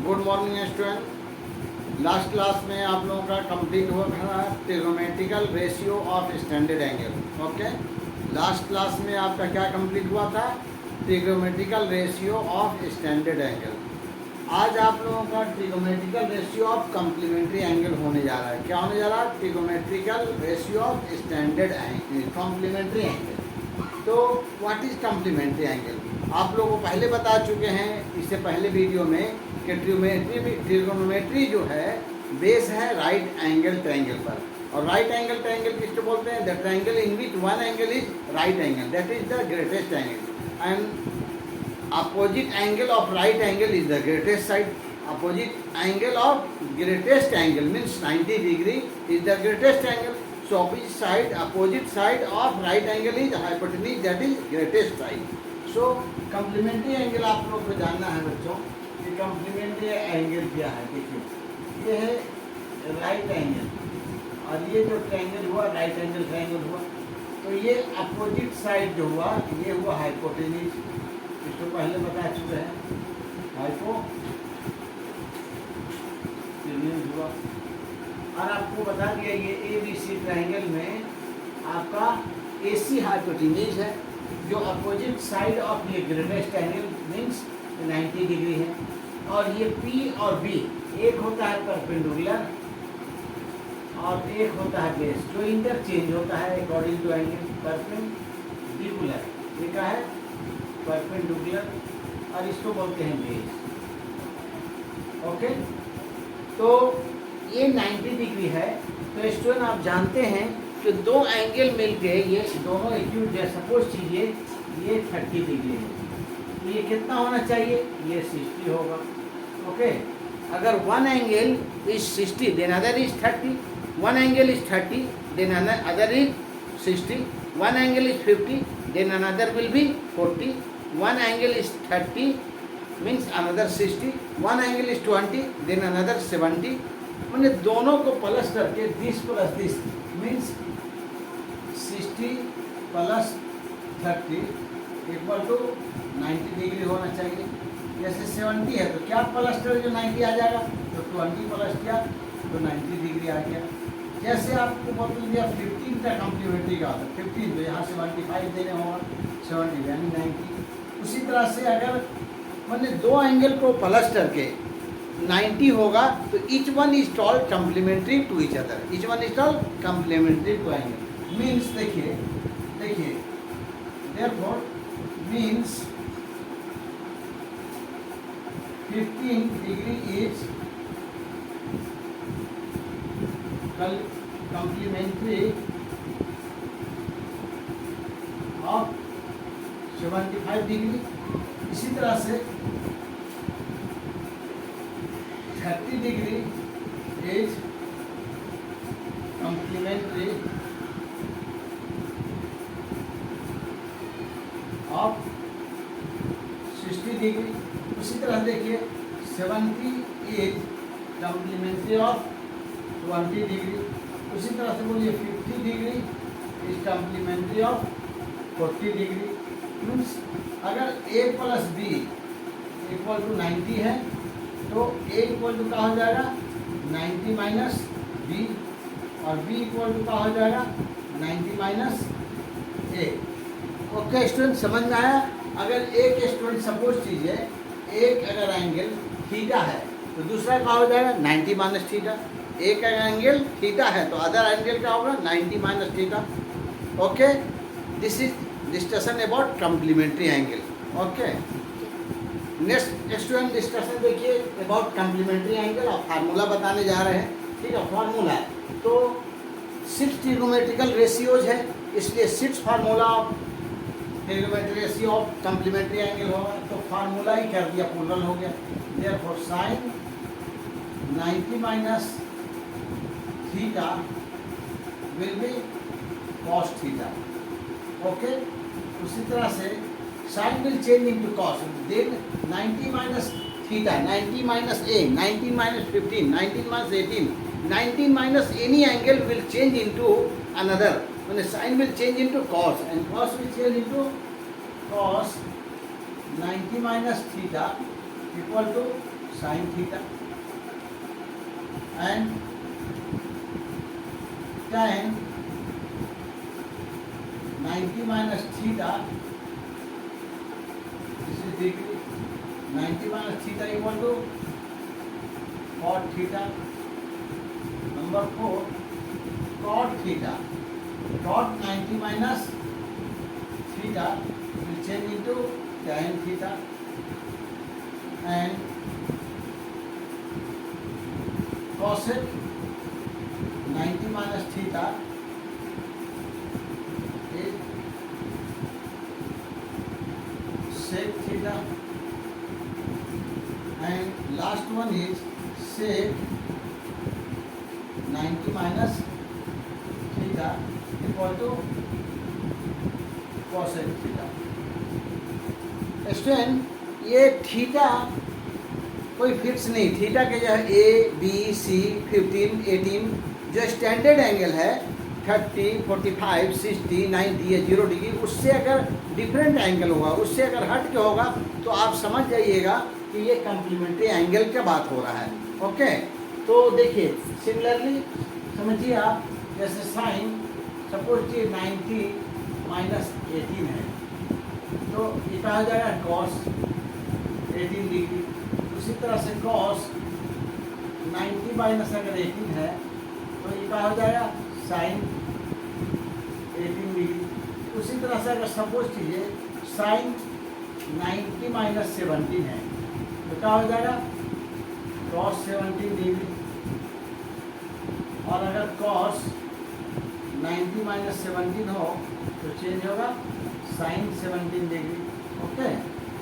Good morning student. Last class में आप लोगों का कंप्लीट हुआ था trigonometrical ratio of standard angle. Okay, last class में आपका क्या कंप्लीट हुआ था? Trigonometrical ratio of standard angle. आज आप लोगों का trigonometrical ratio of complementary angle होने जा रहा है। क्या होने जा रहा है? Trigonometrical ratio of standard angle, complementary angle. तो व्हाट इज कॉम्प्लीमेंट्री एंगल? आप लोगों को पहले बता चुके हैं इससे पहले वीडियो में कि ट्रिग्नोमेट्री जो है बेस है राइट एंगल ट्रायंगल पर। और राइट एंगल ट्रायंगल किसको बोलते हैं? The triangle in which one angle is right angle, that is the greatest angle, and opposite angle of right angle is the greatest side. Opposite angle of greatest angle means 90 degree is the greatest angle. So opposite side of right angle is hypotenuse, that is greatest side. So complementary angle आप लोग को जानना है बच्चों कि complementary angle क्या है। देखिए ये है right angle और ये जो triangle हुआ right angle triangle हुआ, तो ये opposite side जो हुआ ये हुआ hypotenuse। इसको पहले बता चुके हैं, hypotenuse हुआ। और आपको बता दिया ये ए बी सी ट्रायंगल में आपका ए सी हाइपोटेन्यूज है जो अपोजिट साइड ऑफ ये ग्रेटेस्ट एंगल मीन्स 90 डिग्री है। और ये पी और बी एक होता है परपेंडिकुलर और एक होता है बेस, जो इंटरचेंज होता है अकॉर्डिंग टू एंगल। परपेंडिकुलर ये क्या है? परपेंडिकुलर, और इसको बोलते हैं बेस। ओके, तो ये 90 डिग्री है। तो स्टूडेंट आप जानते हैं कि दो एंगल मिलके ये दोनों एक्यूट है। सपोज कीजिए ये 30 डिग्री है, तो ये कितना होना चाहिए? ये 60 होगा। ओके, अगर one angle is 60 then other is 30, one angle is 30 then other is 60, one angle is 50 then another will be 40, one angle is 30 means another 60, one angle is 20 then another 70। मैंने दोनों को प्लस करके this plus this means 60 plus 30 equal to 90 degree होना चाहिए। जैसे 70 है तो क्या प्लस कर जो 90 आ जाएगा, तो 20 प्लस किया तो 90 डिग्री आ गया। जैसे आपको बता दिया 15 का कम्प्लीमेंट्री का होता है 15, तो यहाँ 75 देने होगा 70 यानी 90। उसी तरह से अगर मैंने दो एंगल को प्लस करके 90 होगा तो each one is called complementary to each other, each one is called complementary to angle means देखिए therefore means 15 degree is complementary of 75 degree. इसी तरह से 30 degree is complementary of 60 degree. उसी तरह देखिए 70 इज complementary ऑफ 20 डिग्री। उसी तरह से बोलिए 50 degree is complementary of 40 degree. Means अगर a plus B equal to 90 है तो a इक्वल टू क्या हो जाएगा? 90 माइनस बी, और b इक्वल टू क्या हो जाएगा? 90 माइनस ए। ओके स्टूडेंट, समझ में आया? अगर एक स्टूडेंट सपोज कीजिए एक अगर एंगल थीटा है तो दूसरा क्या हो जाएगा? 90 माइनस थीटा। एक अगर एंगल थीटा है तो अदर एंगल क्या होगा? 90 minus theta. Okay, this is discussion about complementary angle. Okay, next student discussion देखिए अबाउट कम्प्लीमेंट्री एंगल और फार्मूला बताने जा रहे हैं। ठीक है, फार्मूला है तो 6 ट्रिग्नोमेट्रिकल रेशियोज है, इसलिए 6 formula of trigonometry ratio of complementary angle होगा। तो फार्मूला ही कर दिया, प्लूरल हो गया। Therefore sine 90 minus theta will be cos theta. Okay, उसी तरह से sine will change into cos, then 90 minus theta, 90 minus a, 19 minus 15, 19 minus 18, 19 minus any angle will change into another, मैंने sine will change into cos and cos will change into cos 90 minus theta equal to sine theta and tan 90 minus theta, this is degree, 90 minus theta equal to cot theta. Number 4, cot theta, cot 90 minus theta will change into tan theta, and cosec 90 minus theta is sec theta, and last one is sec 90 minus theta equal to cosec theta. Student, ये theta कोई fix नहीं, theta के जो है A B C 15 18 जो standard angle है 30 45 60 90 या 0 degree, उससे अगर डिफरेंट एंगल होगा, उससे अगर हट के होगा तो आप समझ जाइएगा कि ये कम्प्लीमेंट्री एंगल का बात हो रहा है। ओके, तो देखिए सिमिलरली समझिए आप, जैसे साइन सपोज कि 90 माइनस 18 है, तो ये कहा जाएगा कॉस 18 डिग्री। उसी तरह से कॉस 90 माइनस अगर 18 है तो ये क्या हो जाएगा साइन 18 डिग्री। उसी तरह से अगर सपोज कीजिए साइन 90 माइनस 17 है तो क्या हो जाएगा कॉस 17 डिग्री, और अगर कॉस 90 माइनस 17 हो तो चेंज होगा साइन 17 डिग्री। ओके,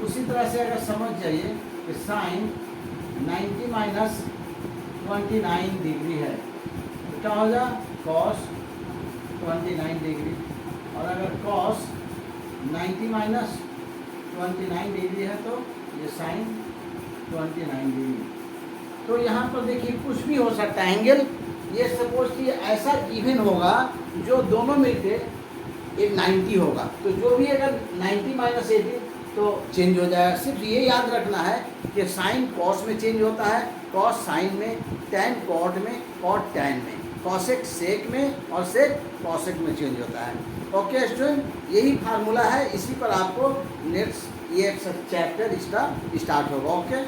उसी तरह से अगर समझ जाइए कि साइन 90 माइनस 29 डिग्री है तो क्या हो जाएगा कॉस 29 डिग्री, और अगर कॉस 90 माइनस 29 डिग्री है तो ये साइन 29 डिग्री। तो यहाँ पर देखिए कुछ भी हो सकता है एंगल, ये सपोज कि ऐसा इवन होगा जो दोनों मिलके एक 90 होगा, तो जो भी अगर 90 माइनस 18 तो चेंज हो जाएगा। सिर्फ ये याद रखना है कि साइन कॉस में चेंज होता है, कॉस साइन में, टैन कॉट में, कॉट टैन में, कॉसेक सेक में, और सेक कॉसेक में चेंज होता है। ओके स्टूडेंट, यही फार्मूला है, इसी पर आपको नेक्स्ट ये चैप्टर इसका स्टार्ट होगा। ओके।